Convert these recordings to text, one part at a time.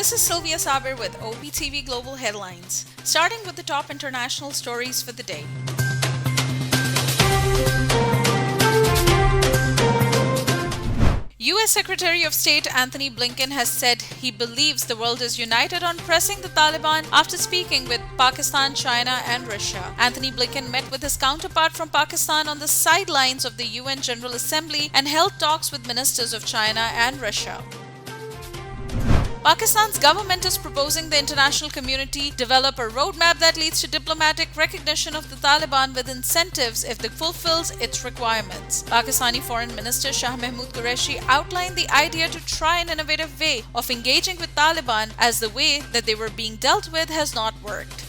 This is Sylvia Saber with OpTV Global Headlines, starting with the top international stories for the day. U.S. Secretary of State Anthony Blinken has said he believes the world is united on pressing the Taliban after speaking with Pakistan, China, and Russia. Anthony Blinken met with his counterpart from Pakistan on the sidelines of the UN General Assembly and held talks with ministers of China and Russia. Pakistan's government is proposing the international community develop a roadmap that leads to diplomatic recognition of the Taliban with incentives if it fulfills its requirements. Pakistani Foreign Minister Shah Mahmood Qureshi outlined the idea to try an innovative way of engaging with Taliban as the way that they were being dealt with has not worked.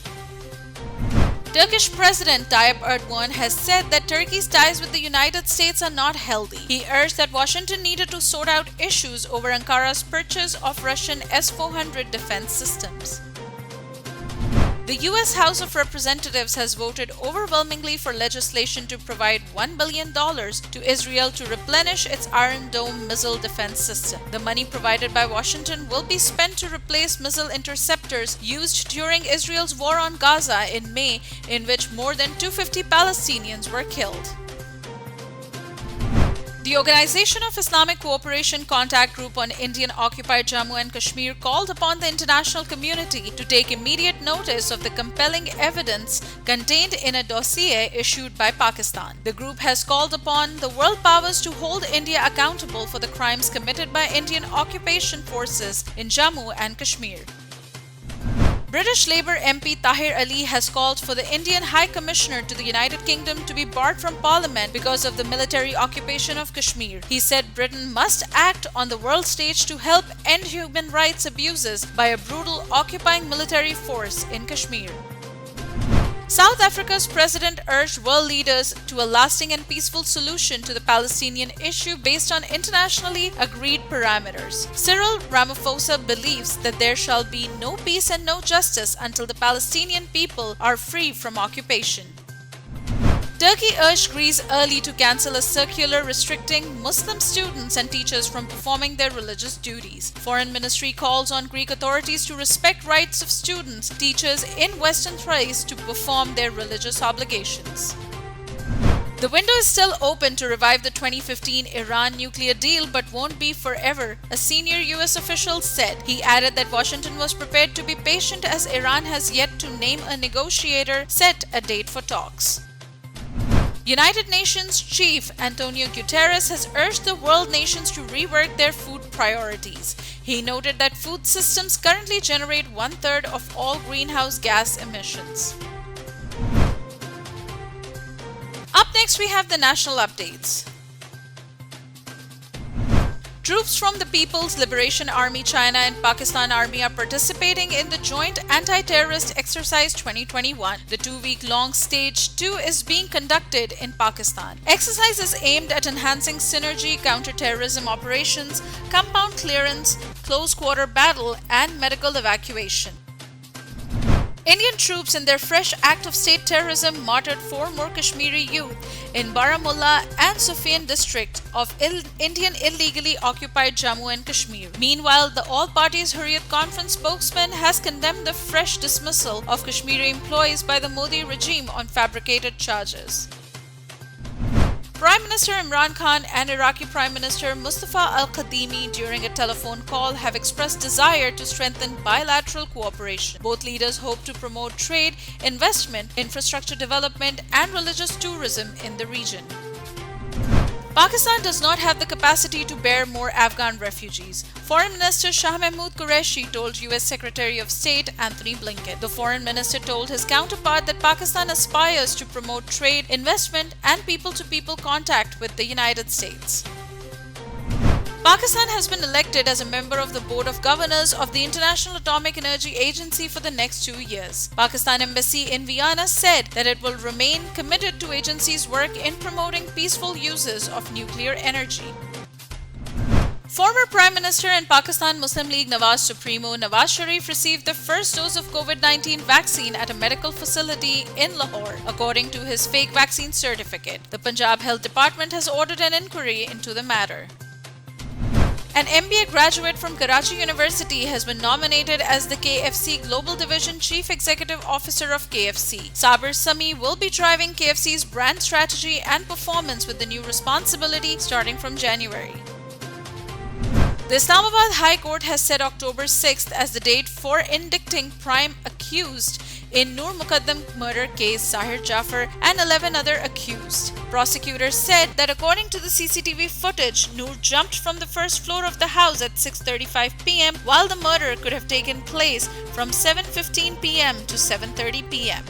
Turkish President Tayyip Erdogan has said that Turkey's ties with the United States are not healthy. He urged that Washington needed to sort out issues over Ankara's purchase of Russian S-400 defense systems. The U.S. House of Representatives has voted overwhelmingly for legislation to provide $1 billion to Israel to replenish its Iron Dome missile defense system. The money provided by Washington will be spent to replace missile interceptors used during Israel's war on Gaza in May, in which more than 250 Palestinians were killed. The Organization of Islamic Cooperation Contact Group on Indian-occupied Jammu and Kashmir called upon the international community to take immediate notice of the compelling evidence contained in a dossier issued by Pakistan. The group has called upon the world powers to hold India accountable for the crimes committed by Indian occupation forces in Jammu and Kashmir. British Labour MP Tahir Ali has called for the Indian High Commissioner to the United Kingdom to be barred from Parliament because of the military occupation of Kashmir. He said Britain must act on the world stage to help end human rights abuses by a brutal occupying military force in Kashmir. South Africa's president urged world leaders to a lasting and peaceful solution to the Palestinian issue based on internationally agreed parameters. Cyril Ramaphosa believes that there shall be no peace and no justice until the Palestinian people are free from occupation. Turkey urged Greece early to cancel a circular restricting Muslim students and teachers from performing their religious duties. Foreign Ministry calls on Greek authorities to respect rights of students, teachers in Western Thrace to perform their religious obligations. The window is still open to revive the 2015 Iran nuclear deal but won't be forever, a senior US official said. He added that Washington was prepared to be patient as Iran has yet to name a negotiator, set a date for talks. United Nations Chief Antonio Guterres has urged the world nations to rework their food priorities. He noted that food systems currently generate 1/3 of all greenhouse gas emissions. Up next, we have the national updates. Troops from the People's Liberation Army China and Pakistan Army are participating in the Joint Anti-Terrorist Exercise 2021. The 2-week-long Stage 2 is being conducted in Pakistan. Exercise is aimed at enhancing synergy, counter-terrorism operations, compound clearance, close-quarter battle, and medical evacuation. Indian troops in their fresh act of state terrorism martyred 4 more Kashmiri youth in Baramulla and Sufyan district of Indian illegally occupied Jammu and Kashmir. Meanwhile, the All Parties Hurriyat Conference spokesman has condemned the fresh dismissal of Kashmiri employees by the Modi regime on fabricated charges. Prime Minister Imran Khan and Iraqi Prime Minister Mustafa al-Kadhimi during a telephone call have expressed desire to strengthen bilateral cooperation. Both leaders hope to promote trade, investment, infrastructure development, and religious tourism in the region. Pakistan does not have the capacity to bear more Afghan refugees. Foreign Minister Shah Mahmood Qureshi told U.S. Secretary of State Anthony Blinken. The foreign minister told his counterpart that Pakistan aspires to promote trade, investment, and people-to-people contact with the United States. Pakistan has been elected as a member of the Board of Governors of the International Atomic Energy Agency for the next 2 years. Pakistan Embassy in Vienna said that it will remain committed to agency's work in promoting peaceful uses of nuclear energy. Former Prime Minister and Pakistan Muslim League Nawaz Supremo Nawaz Sharif received the first dose of COVID-19 vaccine at a medical facility in Lahore, according to his fake vaccine certificate. The Punjab Health Department has ordered an inquiry into the matter. An MBA graduate from Karachi University has been nominated as the KFC Global Division Chief Executive Officer of KFC. Saber Sami will be driving KFC's brand strategy and performance with the new responsibility starting from January. The Islamabad High Court has set October 6th as the date for indicting prime accused in Noor Muqaddam murder case Sahir Jafar and 11 other accused. Prosecutors said that according to the CCTV footage, Noor jumped from the first floor of the house at 6:35 p.m. while the murder could have taken place from 7:15 p.m. to 7:30 p.m.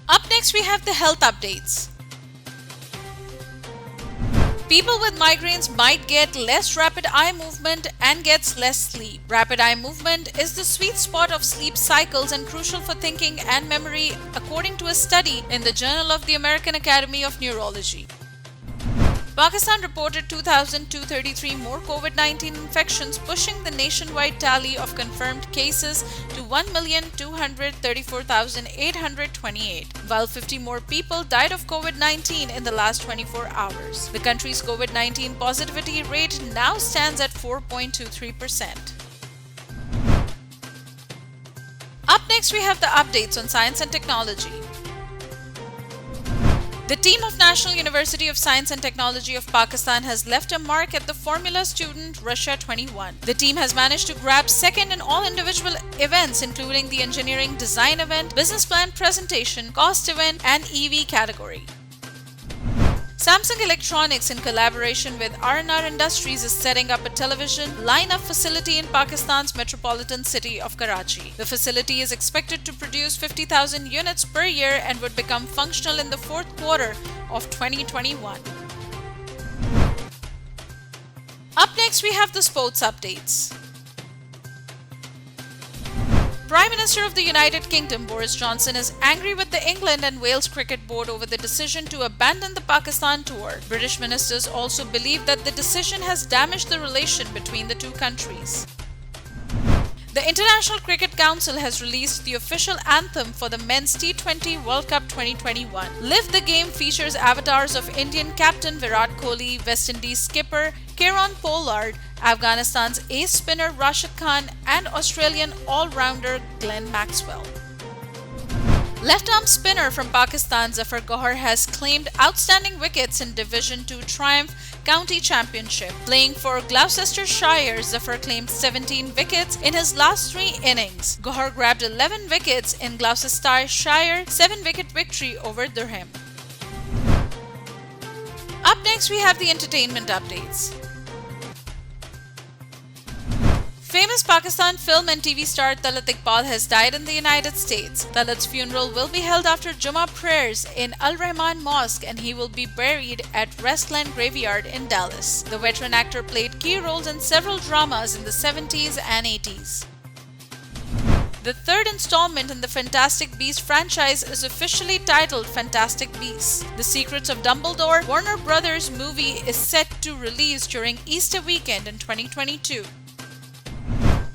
Up next, we have the health updates. People with migraines might get less rapid eye movement and gets less sleep. Rapid eye movement is the sweet spot of sleep cycles and crucial for thinking and memory, according to a study in the Journal of the American Academy of Neurology. Pakistan reported 2,233 more COVID-19 infections, pushing the nationwide tally of confirmed cases to 1,234,828, while 50 more people died of COVID-19 in the last 24 hours. The country's COVID-19 positivity rate now stands at 4.23%. Up next, we have the updates on science and technology. The team of National University of Science and Technology of Pakistan has left a mark at the Formula Student Russia 21. The team has managed to grab second in all individual events, including the engineering design event, business plan presentation, cost event, and EV category. Samsung Electronics, in collaboration with R&R Industries, is setting up a television lineup facility in Pakistan's metropolitan city of Karachi. The facility is expected to produce 50,000 units per year and would become functional in the fourth quarter of 2021. Up next, we have the sports updates. Prime Minister of the United Kingdom Boris Johnson is angry with the England and Wales Cricket Board over the decision to abandon the Pakistan tour. British ministers also believe that the decision has damaged the relation between the two countries. The International Cricket Council has released the official anthem for the Men's T20 World Cup 2021. Live the Game features avatars of Indian captain Virat Kohli, West Indies skipper Kieron Pollard, Afghanistan's ace spinner Rashid Khan, and Australian all-rounder Glenn Maxwell. Left-arm spinner from Pakistan Zafar Gohar has claimed outstanding wickets in Division 2 Triumph County Championship. Playing for Gloucestershire, Zafar claimed 17 wickets in his last 3 innings. Gohar grabbed 11 wickets in Gloucestershire 7-wicket victory over Durham. Up next, we have the entertainment updates. Famous Pakistan film and TV star Talat Iqbal has died in the United States. Talat's funeral will be held after Jummah prayers in Al Rahman Mosque, and he will be buried at Restland Graveyard in Dallas. The veteran actor played key roles in several dramas in the 70s and 80s. The third installment in the Fantastic Beasts franchise is officially titled Fantastic Beasts: The Secrets of Dumbledore. Warner Brothers movie is set to release during Easter weekend in 2022.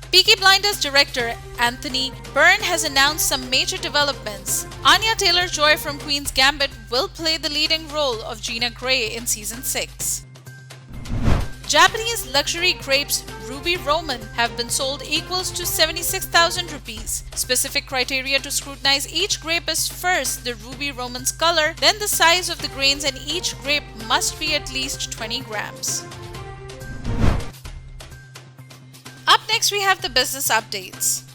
Peaky Blinders director Anthony Byrne has announced some major developments. Anya Taylor-Joy from Queen's Gambit will play the leading role of Gina Gray in season 6. Japanese luxury grapes Ruby Roman have been sold equals to 76,000 rupees. Specific criteria to scrutinize each grape is first the Ruby Roman's color, then the size of the grains, and each grape must be at least 20 grams. Up next, we have the business updates.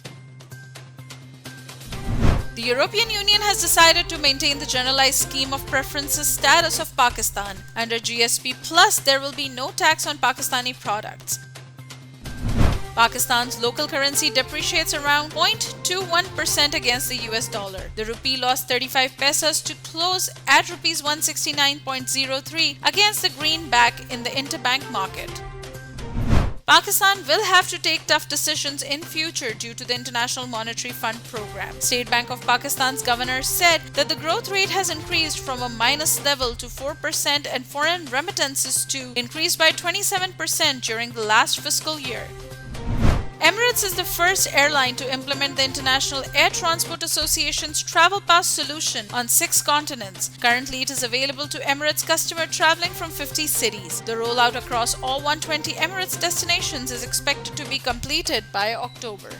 The European Union has decided to maintain the Generalized Scheme of Preferences status of Pakistan. Under GSP Plus, there will be no tax on Pakistani products. Pakistan's local currency depreciates around 0.21% against the US dollar. The rupee lost 35 pesos to close at rupees 169.03 against the greenback in the interbank market. Pakistan will have to take tough decisions in future due to the International Monetary Fund program. State Bank of Pakistan's governor said that the growth rate has increased from a minus level to 4% and foreign remittances to increase by 27% during the last fiscal year. Emirates is the first airline to implement the International Air Transport Association's Travel Pass solution on 6 continents. Currently, it is available to Emirates customers traveling from 50 cities. The rollout across all 120 Emirates destinations is expected to be completed by October.